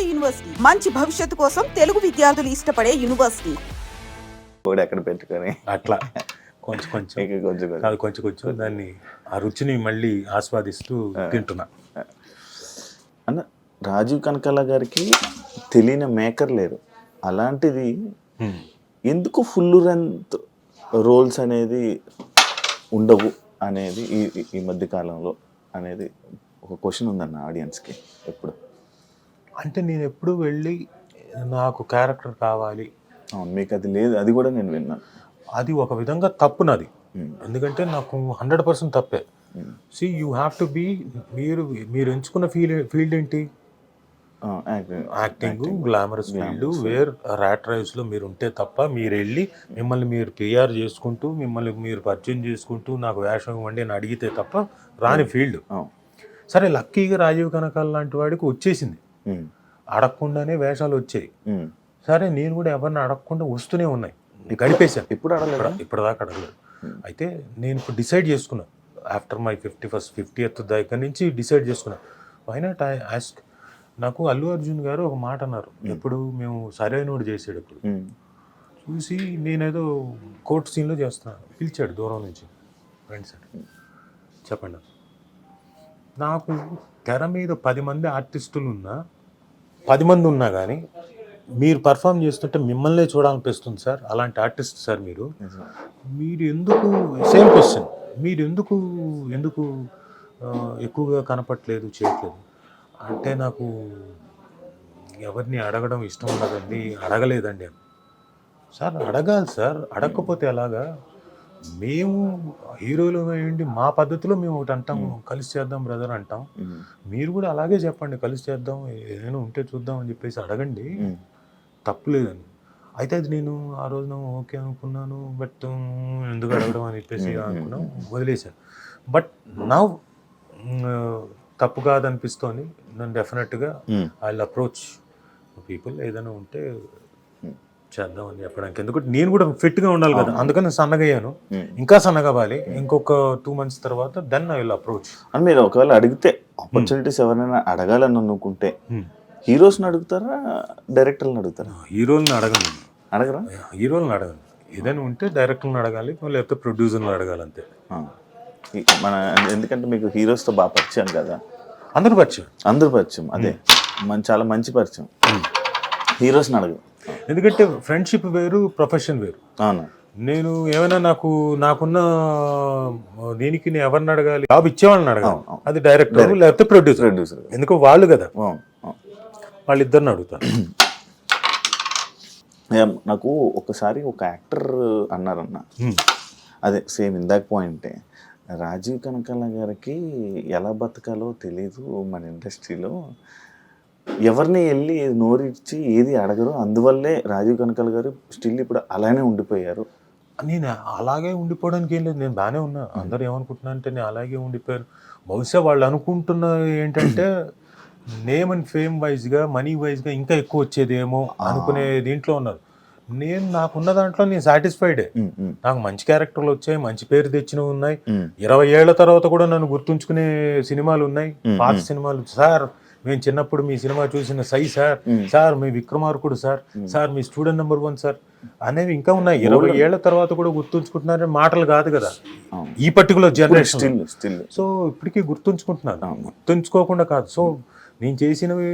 నాడు యూనివర్సిటీ మంచి భవిష్యత్తు కోసం తెలుగు విద్యార్థులు ఇష్టపడే యూనివర్సిటీ. ఎక్కడ పెట్టుకొని అట్లా కొంచెం కొంచెం దాన్ని ఆ రుచిని మళ్ళీ ఆస్వాదిస్తూ తింటున్నా. అన్న రాజీవ్ కనకాల గారికి తెలియని మేకర్ లేరు. అలాంటిది ఎందుకు ఫుల్ లెంత్ రోల్స్ అనేది ఉండవు అనేది ఈ మధ్య కాలంలో అనేది ఒక క్వశ్చన్ ఉందన్న ఆడియన్స్కి. ఎప్పుడు అంటే నేను ఎప్పుడు వెళ్ళి నాకు క్యారెక్టర్ కావాలి, అవును మీకు అది లేదు, అది కూడా నేను విన్నాను. అది ఒక విధంగా తప్పు నాది. ఎందుకంటే నాకు 100% తప్పే. See you have to be, మీరు ఎంచుకున్న ఫీల్డ్ ఏంటి? Acting, glamorous field. Where rat రైస్లో మీరు ఉంటే తప్ప మీరు వెళ్ళి మిమ్మల్ని మీరు పిఆర్ చేసుకుంటూ మిమ్మల్ని మీరు పరిచయం చేసుకుంటూ నాకు వేషం ఇవ్వండి అని అడిగితే తప్ప రాని ఫీల్డ్. సరే లక్కీగా రాజీవ్ కనకాల లాంటి వాడికి వచ్చేసింది, అడగకుండానే వేషాలు వచ్చాయి. సరే నేను కూడా ఎవరిని అడగకుండా వస్తూనే ఉన్నాయి, గడిపేశాను. ఇప్పటిదాకా అడగలేదు. అయితే నేను ఇప్పుడు డిసైడ్ చేసుకున్నాను ఆఫ్టర్ మై 50th దగ్గర నుంచి డిసైడ్ చేసుకున్నాను. Why not I ask. నాకు అల్లు అర్జున్ గారు ఒక మాట అన్నారు ఎప్పుడు, మేము సరైనోడు చేసేటప్పుడు చూసి నేనేదో కోర్టు సీన్లో చేస్తున్నాను, పిలిచాడు దూరం నుంచి, ఫ్రెండ్స్ అని చెప్పండి. నాకు తెర మీద 10 మంది ఆర్టిస్టులు ఉన్నా 10 మంది ఉన్నా కానీ మీరు పర్ఫామ్ చేస్తుంటే మిమ్మల్నే చూడాలనిపిస్తుంది సార్. అలాంటి ఆర్టిస్ట్ సార్ మీరు ఎందుకు, సేమ్ క్వశ్చన్, మీరు ఎందుకు ఎక్కువగా కనపట్లేదు, చేయట్లేదు అంటే నాకు ఎవరిని అడగడం ఇష్టం ఉండదండి, అడగలేదండి. సార్ అడగాలి సార్, అడగకపోతే ఎలాగా? మేము హీరోలు ఏంటి, మా పద్ధతిలో మేము ఒకటి అంటాము, కలిసి చేద్దాం బ్రదర్ అంటాం. మీరు కూడా అలాగే చెప్పండి, కలిసి చేద్దాం, ఏదైనా ఉంటే చూద్దాం అని చెప్పేసి అడగండి, తప్పులేదని. అయితే అది నేను ఆ రోజున ఓకే అనుకున్నాను, బట్ ఎందుకు అడగడం అని చెప్పేసి అనుకున్నాం, వదిలేశాను. బట్ నా తప్పు కాదనిపిస్తోంది. నన్ను డెఫినెట్గా ఐ విల్ అప్రోచ్ పీపుల్, ఏదైనా ఉంటే చేద్దాం అని చెప్పడానికి. ఎందుకంటే నేను కూడా ఫిట్గా ఉండాలి కదా, అందుకని నేను సన్నగా అయ్యాను, ఇంకా సన్నగా అవ్వాలి. ఇంకొక 2 months తర్వాత దెన్ ఐ విల్ అప్రోచ్. అని మీరు ఒకవేళ అడిగితే ఆపర్చునిటీస్ ఎవరైనా అడగాలని అనుకుంటే హీరోస్ని అడుగుతారా, డైరెక్టర్లను అడుగుతారా? హీరోలను అడగరా? హీరోలను అడగను. ఏదైనా ఉంటే డైరెక్టర్లను అడగాలి, లేకపోతే ప్రొడ్యూసర్లను అడగాలి, అంతే. మన ఎందుకంటే మీకు హీరోస్తో బాగా పరిచయం కదా, అందరూ పరిచయం. అదే చాలా మంచి పరిచయం. హీరోస్ని అడగదు, ఎందుకంటే ఫ్రెండ్షిప్ వేరు, ప్రొఫెషన్ వేరు. అవును. నేను ఏమైనా నాకున్న దీనికి నేను ఎవరిని అడగాలి, జాబ్ ఇచ్చేవాళ్ళని అడగాలి, అది డైరెక్టర్ లేకపోతే ప్రొడ్యూసర్. ఎందుకో వాళ్ళు కదా, వాళ్ళిద్దరిని అడుగుతాను. నాకు ఒకసారి ఒక యాక్టర్ అన్నారన్న, అదే సేమ్ ఇందాక పాయింటే, రాజీవ్ కనకాల గారికి ఎలా బతకాలో తెలీదు మన ఇండస్ట్రీలో, ఎవరిని వెళ్ళి నోరిచ్చి ఏది అడగరు, అందువల్లే రాజీవ్ కనకాల గారు స్టిల్ ఇప్పుడు అలానే ఉండిపోయారు. నేను అలాగే ఉండిపోవడానికి ఏం లేదు, నేను బాగానే ఉన్నా. అందరూ ఏమనుకుంటున్నా అంటే నేను అలాగే ఉండిపోయాను. బహుశా వాళ్ళు అనుకుంటున్న ఏంటంటే నేమ్ అండ్ ఫేమ్ వైజ్గా, మనీ వైజ్గా ఇంకా ఎక్కువ వచ్చేదేమో అనుకునే దీంట్లో ఉన్నారు. నాకున్న దాంట్లో నేను సాటిస్ఫైడే. నాకు మంచి క్యారెక్టర్లు వచ్చాయి, మంచి పేరు తెచ్చినవి ఉన్నాయి. 20 ఏళ్ల తర్వాత కూడా నన్ను గుర్తుంచుకునే సినిమాలు ఉన్నాయి, పాత సినిమాలు. సార్ మేము చిన్నప్పుడు మీ సినిమా చూసిన సై సార్ మీ విక్రమార్కుడు సార్ మీ స్టూడెంట్ నెంబర్ 1 సార్ అనేవి ఇంకా ఉన్నాయి. 20 ఏళ్ల తర్వాత కూడా గుర్తుంచుకుంటున్నారని మాటలు కాదు కదా ఈ పర్టికులర్ జనరేషన్. సో ఇప్పటికీ గుర్తుంచుకుంటున్నారు, గుర్తుంచుకోకుండా కాదు. సో నేను చేసినవి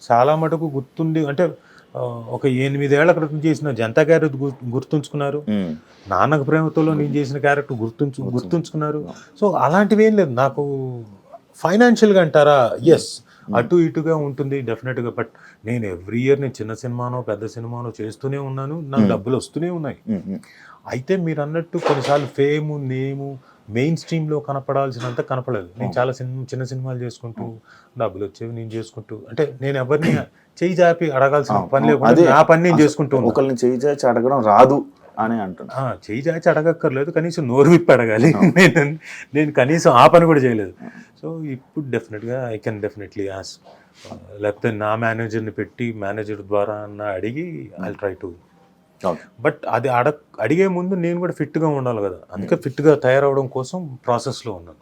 చాలా మటుకు గుర్తుండి, అంటే ఒక 8 ఏళ్ల క్రితం చేసిన జనతా క్యారెక్టర్ గుర్తుంచుకున్నారు, నాన్నకు ప్రేమతోలో నేను చేసిన క్యారెక్టర్ గుర్తుంచుకున్నారు. సో అలాంటివి ఏం లేదు నాకు. ఫైనాన్షియల్గా అంటారా, ఎస్ అటు ఇటుగా ఉంటుంది డెఫినెట్గా. బట్ నేను ఎవ్రీ ఇయర్ నేను చిన్న సినిమానో పెద్ద సినిమానో చేస్తూనే ఉన్నాను, నాకు డబ్బులు వస్తూనే ఉన్నాయి. అయితే మీరు అన్నట్టు కొన్నిసార్లు ఫేము, నేము మెయిన్ స్ట్రీమ్లో కనపడాల్సినంత కనపడలేదు. నేను చాలా చిన్న సినిమాలు చేసుకుంటూ డబ్బులు వచ్చేవి నేను చేసుకుంటూ, అంటే నేను ఎవరిని చేయి జాపి అడగాల్సిన పని లేకుండా నా పని నేను చేసుకుంటూ. ఒకరిని చేయి చాచి అడగడం రాదు అని అంటున్నా. చేయి చాచి అడగక్కర్లేదు, కనీసం నోరు విప్పి అడగాలి. నేను కనీసం ఆ పని కూడా చేయలేదు. సో ఇప్పుడు డెఫినెట్గా ఐ కెన్ డెఫినెట్లీ ఆస్క్, లేకపోతే నా మేనేజర్ని పెట్టి మేనేజర్ ద్వారా అడిగి ఐ ట్రై టు. బట్ అది అడిగే ముందు నేను కూడా ఫిట్గా ఉండాలి కదా, అందుకే ఫిట్గా తయారవడం కోసం ప్రాసెస్లో ఉన్నాను.